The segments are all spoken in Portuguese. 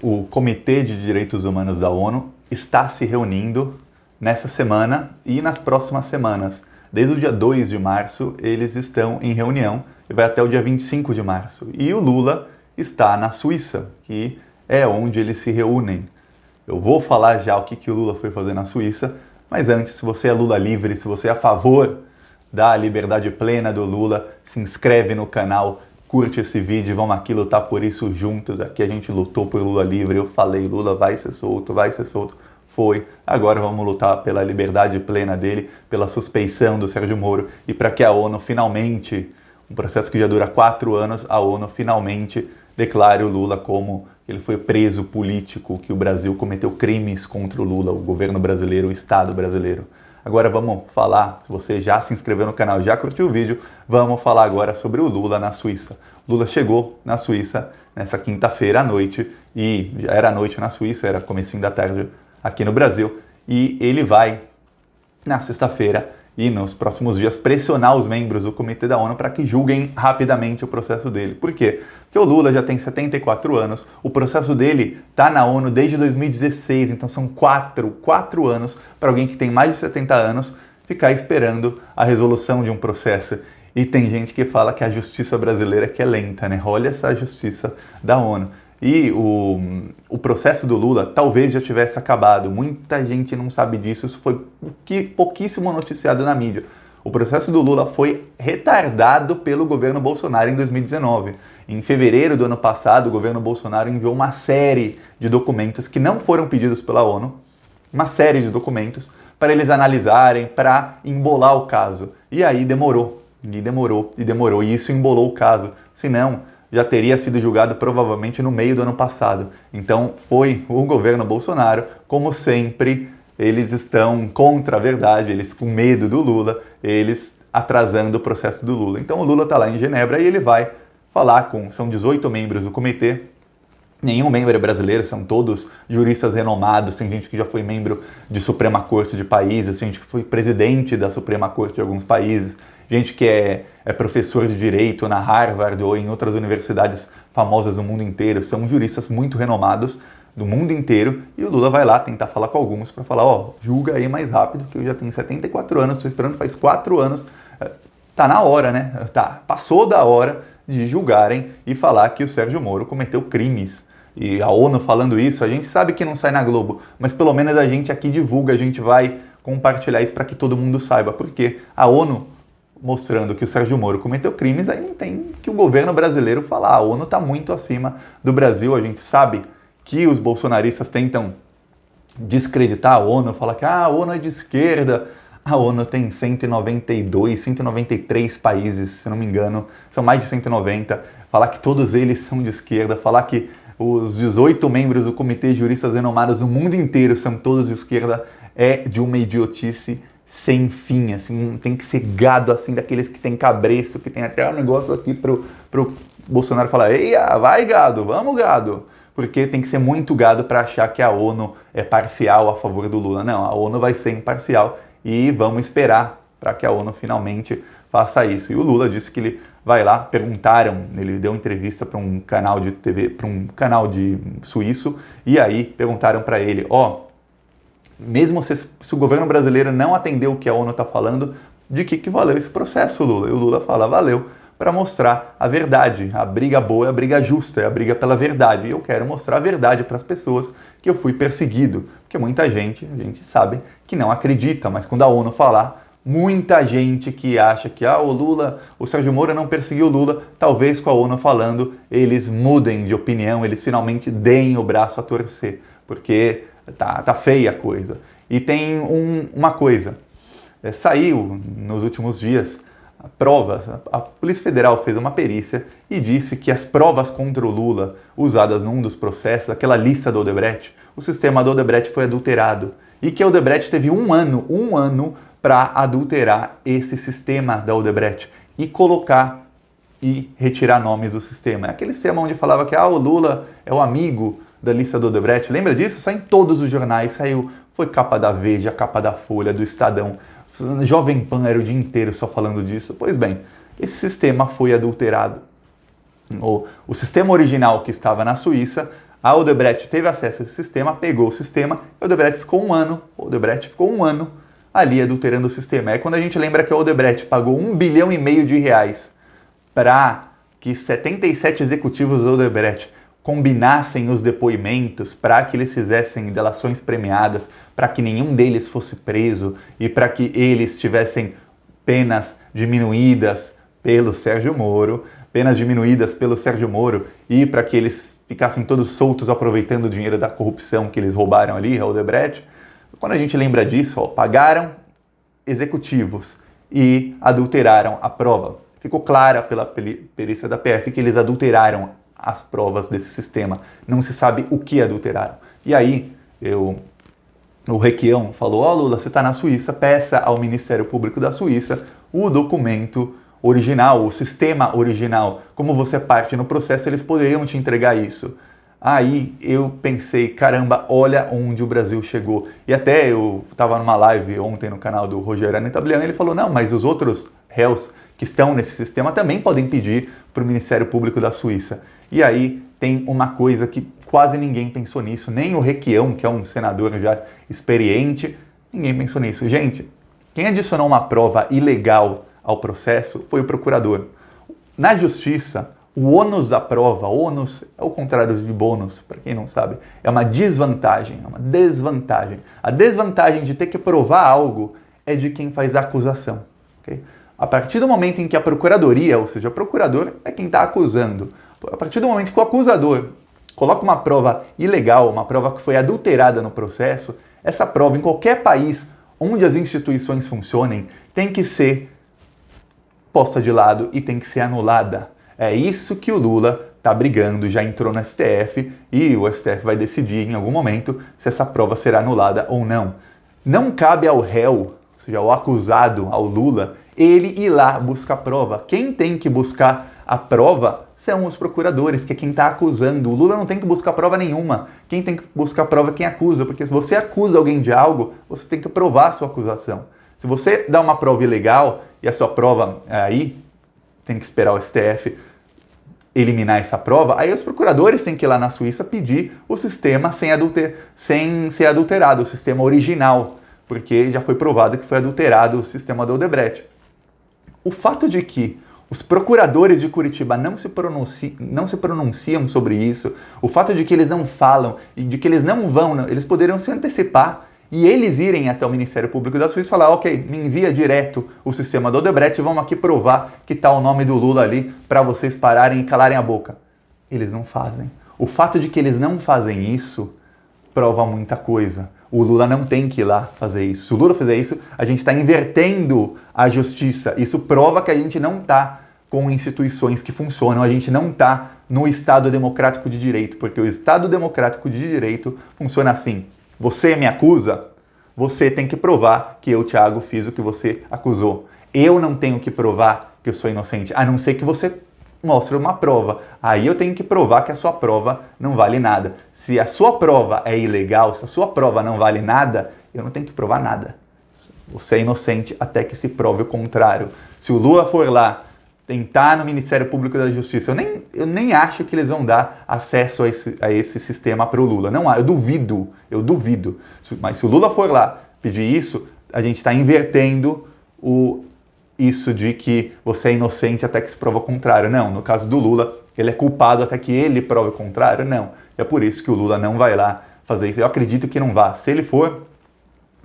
o Comitê de Direitos Humanos da ONU está se reunindo nessa semana e nas próximas semanas. Desde o dia 2 de março, eles estão em reunião e vai até o dia 25 de março. E o Lula está na Suíça, que é onde eles se reúnem. Eu vou falar já o que o Lula foi fazer na Suíça, mas antes, se você é Lula livre, se você é a favor da liberdade plena do Lula, se inscreve no canal, curte esse vídeo, vamos aqui lutar por isso juntos. Aqui a gente lutou por Lula livre, eu falei, Lula vai ser solto, foi. Agora vamos lutar pela liberdade plena dele, pela suspeição do Sérgio Moro e para que a ONU finalmente, um processo que já dura 4 anos, a ONU finalmente declare o Lula como ele foi preso político, que o Brasil cometeu crimes contra o Lula, o governo brasileiro, o Estado brasileiro. Agora vamos falar, se você já se inscreveu no canal, já curtiu o vídeo, vamos falar agora sobre o Lula na Suíça. Lula chegou na Suíça nessa quinta-feira à noite, e já era noite na Suíça, era comecinho da tarde aqui no Brasil, e ele vai, na sexta-feira e nos próximos dias, pressionar os membros do Comitê da ONU para que julguem rapidamente o processo dele. Por quê? Porque o Lula já tem 74 anos, o processo dele está na ONU desde 2016, então são 4 anos para alguém que tem mais de 70 anos ficar esperando a resolução de um processo. E tem gente que fala que a justiça brasileira que é lenta, né? Olha essa justiça da ONU. E o processo do Lula talvez já tivesse acabado. Muita gente não sabe disso, isso foi pouquíssimo noticiado na mídia. O processo do Lula foi retardado pelo governo Bolsonaro em 2019. Em fevereiro do ano passado, o governo Bolsonaro enviou uma série de documentos que não foram pedidos pela ONU, uma série de documentos, para eles analisarem, para embolar o caso. E aí demorou, e isso embolou o caso. Senão, já teria sido julgado provavelmente no meio do ano passado. Então foi o governo Bolsonaro, como sempre, eles estão contra a verdade, eles com medo do Lula, eles atrasando o processo do Lula. Então o Lula está lá em Genebra e ele vai falar são 18 membros do comitê, nenhum membro é brasileiro, são todos juristas renomados, tem gente que já foi membro de Suprema Corte de países, gente que foi presidente da Suprema Corte de alguns países, gente que é professor de direito na Harvard ou em outras universidades famosas do mundo inteiro, são juristas muito renomados do mundo inteiro, e o Lula vai lá tentar falar com alguns para falar, julga aí mais rápido, que eu já tenho 74 anos, estou esperando faz 4 anos, tá na hora, né? Passou da hora de julgarem e falar que o Sérgio Moro cometeu crimes. E a ONU falando isso, a gente sabe que não sai na Globo, mas pelo menos a gente aqui divulga, a gente vai compartilhar isso para que todo mundo saiba, porque a ONU mostrando que o Sérgio Moro cometeu crimes, aí não tem que o governo brasileiro falar. A ONU está muito acima do Brasil. A gente sabe que os bolsonaristas tentam descreditar a ONU, falar que a ONU é de esquerda. A ONU tem 192, 193 países, se não me engano, são mais de 190. Falar que todos eles são de esquerda, falar que os 18 membros do Comitê de Juristas Renomados do mundo inteiro são todos de esquerda, é de uma idiotice sem fim, assim, tem que ser gado, assim, daqueles que tem cabreço, que tem até um negócio aqui pro Bolsonaro falar, ei, vai gado, vamos gado, porque tem que ser muito gado para achar que a ONU é parcial a favor do Lula. Não, a ONU vai ser imparcial e vamos esperar para que a ONU finalmente faça isso. E o Lula disse que ele vai lá, ele deu entrevista para um canal de TV, para um canal de suíço, e aí perguntaram para ele, mesmo se o governo brasileiro não atendeu o que a ONU está falando, de que valeu esse processo, Lula? E o Lula fala, valeu para mostrar a verdade. A briga boa é a briga justa, é a briga pela verdade. E eu quero mostrar a verdade para as pessoas que eu fui perseguido. Porque muita gente, a gente sabe, que não acredita, mas quando a ONU falar, muita gente que acha que o Sérgio Moro não perseguiu o Lula, talvez com a ONU falando, eles mudem de opinião, eeles finalmente deem o braço a torcer. Porque tá feia a coisa. E tem uma coisa, saiu nos últimos dias provas, a Polícia Federal fez uma perícia e disse que as provas contra o Lula usadas num dos processos, aquela lista do Odebrecht, o sistema do Odebrecht foi adulterado e que a Odebrecht teve um ano para adulterar esse sistema da Odebrecht e colocar e retirar nomes do sistema. É aquele sistema onde falava que o Lula é o amigo da lista do Odebrecht. Lembra disso? Saiu em todos os jornais, foi capa da Veja, capa da Folha, do Estadão. Jovem Pan era o dia inteiro só falando disso. Pois bem, esse sistema foi adulterado. O sistema original que estava na Suíça, A Odebrecht teve acesso a esse sistema, pegou o sistema, e a Odebrecht ficou um ano ali adulterando o sistema. É quando a gente lembra que a Odebrecht pagou 1,5 bilhão de reais para que 77 executivos da Odebrecht combinassem os depoimentos para que eles fizessem delações premiadas, para que nenhum deles fosse preso e para que eles tivessem penas diminuídas pelo Sérgio Moro e para que eles ficassem todos soltos aproveitando o dinheiro da corrupção que eles roubaram ali, a Odebrecht. Quando a gente lembra disso, pagaram executivos e adulteraram a prova. Ficou clara pela perícia da PF que eles adulteraram as provas desse sistema. Não se sabe o que adulteraram. E aí, o Requião falou, Lula, você está na Suíça, peça ao Ministério Público da Suíça o documento original, o sistema original. Como você parte no processo, eles poderiam te entregar isso. Aí eu pensei, caramba, olha onde o Brasil chegou. E até eu estava numa live ontem no canal do Rogério Anitabliano, ele falou, não, mas os outros réus que estão nesse sistema também podem pedir para o Ministério Público da Suíça. E aí tem uma coisa que quase ninguém pensou nisso, nem o Requião, que é um senador já experiente, ninguém pensou nisso. Gente, quem adicionou uma prova ilegal ao processo foi o procurador. Na justiça, o ônus da prova, ônus é o contrário de bônus, para quem não sabe, é uma desvantagem, é uma desvantagem. A desvantagem de ter que provar algo é de quem faz a acusação. Okay? A partir do momento em que a procuradoria, ou seja, o procurador é quem está acusando, a partir do momento que o acusador coloca uma prova ilegal, uma prova que foi adulterada no processo, essa prova em qualquer país onde as instituições funcionem tem que ser posta de lado e tem que ser anulada. É isso que o Lula está brigando, já entrou no STF e o STF vai decidir em algum momento se essa prova será anulada ou não. Não cabe ao réu, ou seja, ao acusado, ao Lula, ele ir lá buscar a prova. Quem tem que buscar a prova são os procuradores, que é quem está acusando. O Lula não tem que buscar prova nenhuma. Quem tem que buscar prova é quem acusa, porque se você acusa alguém de algo, você tem que provar a sua acusação. Se você dá uma prova ilegal e a sua prova aí tem que esperar o STF eliminar essa prova, aí os procuradores têm que ir lá na Suíça pedir o sistema sem ser adulterado, o sistema original, porque já foi provado que foi adulterado o sistema do Odebrecht. O fato de que os procuradores de Curitiba não se pronunciam sobre isso, o fato de que eles não falam e de que eles não vão, eles poderiam se antecipar e eles irem até o Ministério Público da Suíça e falar, ok, me envia direto o sistema do Odebrecht e vamos aqui provar que está o nome do Lula ali para vocês pararem e calarem a boca. Eles não fazem. O fato de que eles não fazem isso prova muita coisa. O Lula não tem que ir lá fazer isso. Se o Lula fizer isso, a gente está invertendo a justiça. Isso prova que a gente não está com instituições que funcionam, a gente não está no Estado Democrático de Direito, porque o Estado Democrático de Direito funciona assim. Você me acusa, você tem que provar que eu, Thiago, fiz o que você acusou. Eu não tenho que provar que eu sou inocente, a não ser que você mostre uma prova. Aí eu tenho que provar que a sua prova não vale nada. Se a sua prova é ilegal, se a sua prova não vale nada, eu não tenho que provar nada. Você é inocente até que se prove o contrário. Se o Lula for lá tentar no Ministério Público da Justiça, eu nem acho que eles vão dar acesso a esse sistema para o Lula. Não há, eu duvido. Mas se o Lula for lá pedir isso, a gente está invertendo isso de que você é inocente até que se prova o contrário. Não, no caso do Lula, ele é culpado até que ele prove o contrário. Não, é por isso que o Lula não vai lá fazer isso. Eu acredito que não vá. Se ele for,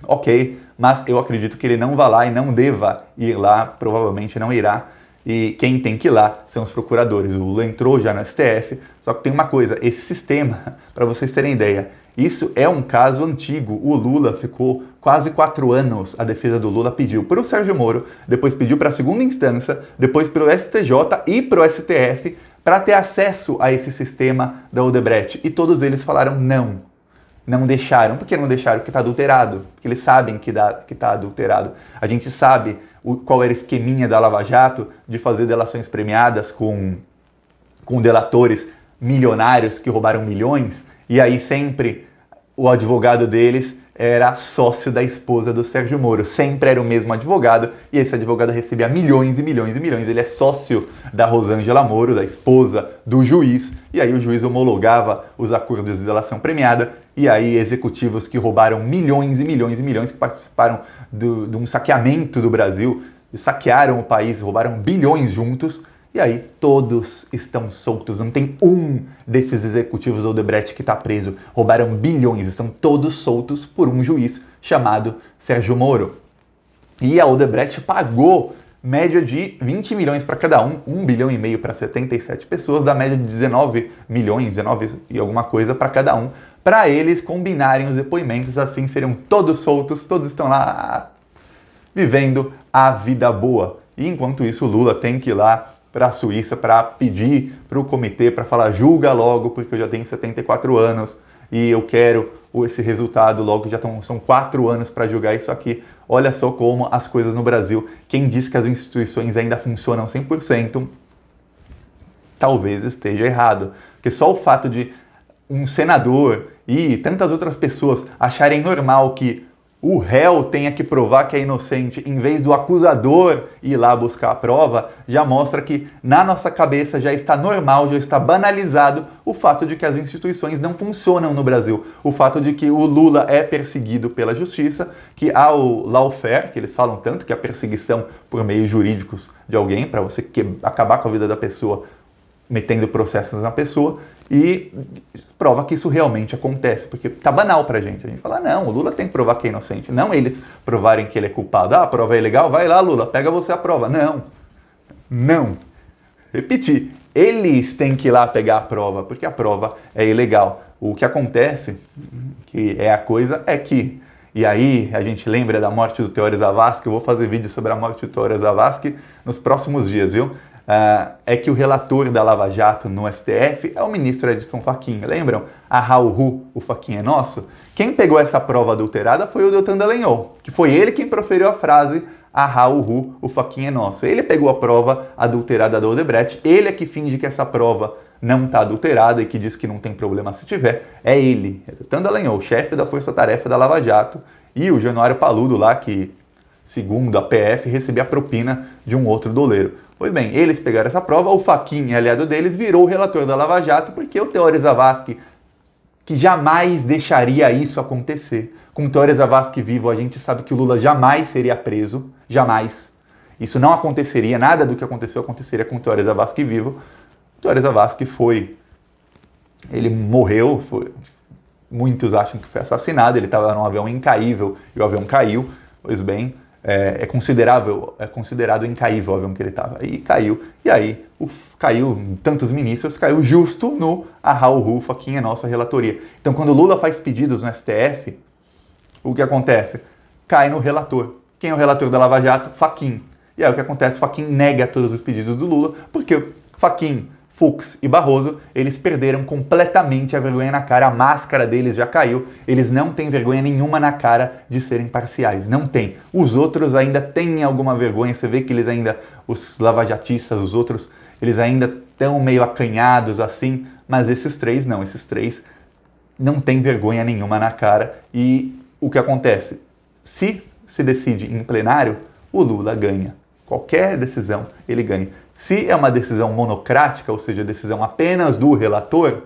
ok, mas eu acredito que ele não vá lá e não deva ir lá, provavelmente não irá. E quem tem que ir lá são os procuradores. O Lula entrou já no STF, só que tem uma coisa, esse sistema, para vocês terem ideia, isso é um caso antigo. O Lula ficou quase 4 anos, a defesa do Lula pediu para o Sérgio Moro, depois pediu para a segunda instância, depois para o STJ e para o STF, para ter acesso a esse sistema da Odebrecht. E todos eles falaram não. Não deixaram. Por que não deixaram? Porque está adulterado. Porque eles sabem que está adulterado. A gente sabe qual era o esqueminha da Lava Jato de fazer delações premiadas com delatores milionários que roubaram milhões. E aí sempre o advogado deles era sócio da esposa do Sérgio Moro. Sempre era o mesmo advogado, e esse advogado recebia milhões e milhões e milhões. Ele é sócio da Rosângela Moro, da esposa do juiz, e aí o juiz homologava os acordos de delação premiada, e aí executivos que roubaram milhões e milhões e milhões, que participaram de um saqueamento do Brasil, saquearam o país, roubaram bilhões juntos, e aí todos estão soltos. Não tem um desses executivos do Odebrecht que está preso. Roubaram bilhões, estão todos soltos por um juiz chamado Sérgio Moro. E a Odebrecht pagou média de 20 milhões para cada um, 1,5 bilhão para 77 pessoas, da média de 19 milhões, 19 e alguma coisa para cada um, para eles combinarem os depoimentos, assim seriam todos soltos, todos estão lá vivendo a vida boa. E enquanto isso, o Lula tem que ir lá para a Suíça para pedir para o comitê, para falar, julga logo, porque eu já tenho 74 anos e eu quero esse resultado logo, são 4 anos para julgar isso aqui. Olha só como as coisas no Brasil. Quem diz que as instituições ainda funcionam 100%, talvez esteja errado. Porque só o fato de um senador e tantas outras pessoas acharem normal que o réu tenha que provar que é inocente, em vez do acusador ir lá buscar a prova, já mostra que na nossa cabeça já está normal, já está banalizado o fato de que as instituições não funcionam no Brasil. O fato de que o Lula é perseguido pela justiça, que há o lawfare, que eles falam tanto, que é a perseguição por meios jurídicos de alguém, para você acabar com a vida da pessoa, metendo processos na pessoa, e prova que isso realmente acontece, porque tá banal pra gente. A gente fala, não, o Lula tem que provar que é inocente, não eles provarem que ele é culpado. Ah, a prova é ilegal? Vai lá, Lula, pega você a prova. Não. Repetir, eles têm que ir lá pegar a prova, porque a prova é ilegal. O que acontece, que é a coisa, é que... E aí, a gente lembra da morte do Teório Zavascki, eu vou fazer vídeo sobre a morte do Teório Zavascki nos próximos dias, viu? É que o relator da Lava Jato no STF é o ministro Edson Fachin. Lembram? A Raul, o Fachin é nosso. Quem pegou essa prova adulterada foi o Deltan Dallagnol, que foi ele quem proferiu a frase a Raul, o Fachin é nosso. Ele pegou a prova adulterada do Odebrecht, ele é que finge que essa prova não está adulterada e que diz que não tem problema se tiver. É ele, é Deltan Dallagnol, chefe da força-tarefa da Lava Jato, e o Januário Paludo lá, que, segundo a PF, recebia a propina de um outro doleiro. Pois bem, eles pegaram essa prova, o Fachin, aliado deles, virou o relator da Lava Jato, porque o Teório Zavascki, que jamais deixaria isso acontecer. Com o Teório Zavascki vivo, a gente sabe que o Lula jamais seria preso, jamais. Isso não aconteceria, nada do que aconteceu aconteceria com o Teório Zavascki vivo. O Teório Zavascki ele morreu, muitos acham que foi assassinado, ele estava num avião incaível e o avião caiu, pois bem... É considerado incaível o avião que ele estava. E caiu. E aí, caiu tantos ministros, caiu justo no Raul, Fachin é nossa relatoria. Então, quando o Lula faz pedidos no STF, o que acontece? Cai no relator. Quem é o relator da Lava Jato? Fachin. E aí o que acontece? Fachin nega todos os pedidos do Lula, porque Fachin, Fux e Barroso, eles perderam completamente a vergonha na cara, a máscara deles já caiu, eles não têm vergonha nenhuma na cara de serem parciais, não tem. Os outros ainda têm alguma vergonha, você vê que eles ainda, os lavajatistas, os outros, eles ainda estão meio acanhados assim, mas esses três não têm vergonha nenhuma na cara. E o que acontece? Se decide em plenário, o Lula ganha. Qualquer decisão, ele ganha. Se é uma decisão monocrática, ou seja, decisão apenas do relator,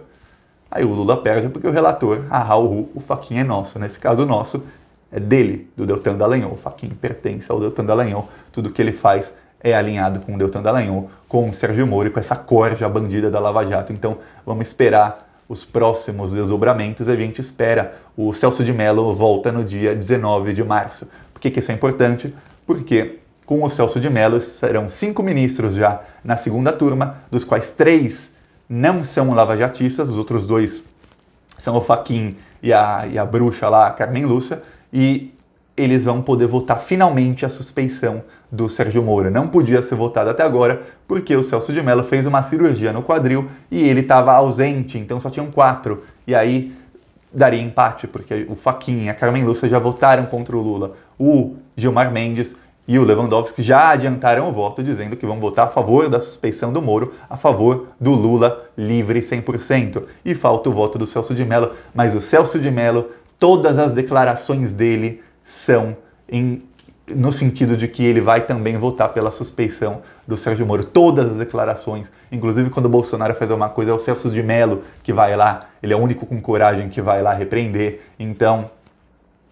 aí o Lula perde porque o relator, Raul, o Fachin é nosso. Nesse caso, o nosso é dele, do Deltan Dallagnol. O Fachin pertence ao Deltan Dallagnol. Tudo que ele faz é alinhado com o Deltan Dallagnol, com o Sérgio Moro e com essa corja bandida da Lava Jato. Então, vamos esperar os próximos desdobramentos. A gente espera. O Celso de Mello volta no dia 19 de março. Por que isso é importante? Porque... com o Celso de Mello, serão 5 ministros já na segunda turma, dos quais 3 não são lavajatistas, os outros 2 são o Fachin e a bruxa lá, a Carmen Lúcia, e eles vão poder votar finalmente a suspeição do Sérgio Moro. Não podia ser votado até agora, porque o Celso de Mello fez uma cirurgia no quadril e ele estava ausente, então só tinham 4, e aí daria empate, porque o Fachin e a Carmen Lúcia já votaram contra o Lula. O Gilmar Mendes e o Lewandowski já adiantaram o voto, dizendo que vão votar a favor da suspeição do Moro, a favor do Lula livre 100%. E falta o voto do Celso de Mello, mas o Celso de Mello Todas as declarações dele são no sentido de que ele vai também votar pela suspeição do Sérgio Moro. Todas as declarações, inclusive quando o Bolsonaro faz uma coisa, é o Celso de Mello que vai lá, ele é o único com coragem que vai lá repreender. Então,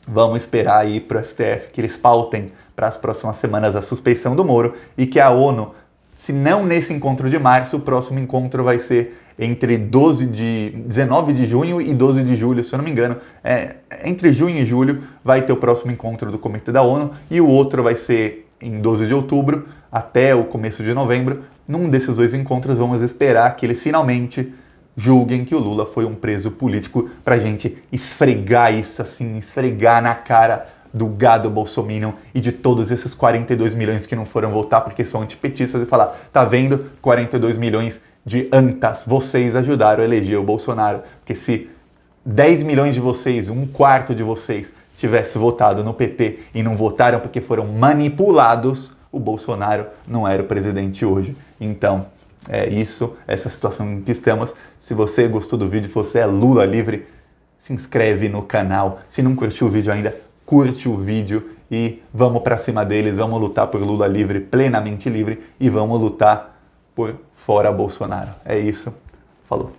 vamos esperar aí para o STF que eles pautem para as próximas semanas a suspeição do Moro e que a ONU, se não nesse encontro de março, o próximo encontro vai ser entre 19 de junho e 12 de julho, se eu não me engano. Entre junho e julho vai ter o próximo encontro do Comitê da ONU e o outro vai ser em 12 de outubro até o começo de novembro. Num desses dois encontros vamos esperar que eles finalmente julguem que o Lula foi um preso político pra gente esfregar isso assim, esfregar na cara do gado bolsominion e de todos esses 42 milhões que não foram votar porque são antipetistas e falar, tá vendo, 42 milhões de antas, vocês ajudaram a eleger o Bolsonaro, porque se 10 milhões de vocês, um quarto de vocês, tivesse votado no PT e não votaram porque foram manipulados, o Bolsonaro não era o presidente hoje. Então, é isso, essa situação em que estamos. Se você gostou do vídeo, se você é Lula livre, se inscreve no canal. Se não curtiu o vídeo ainda, curte o vídeo e vamos pra cima deles, vamos lutar por Lula livre, plenamente livre, e vamos lutar por fora Bolsonaro. É isso, falou.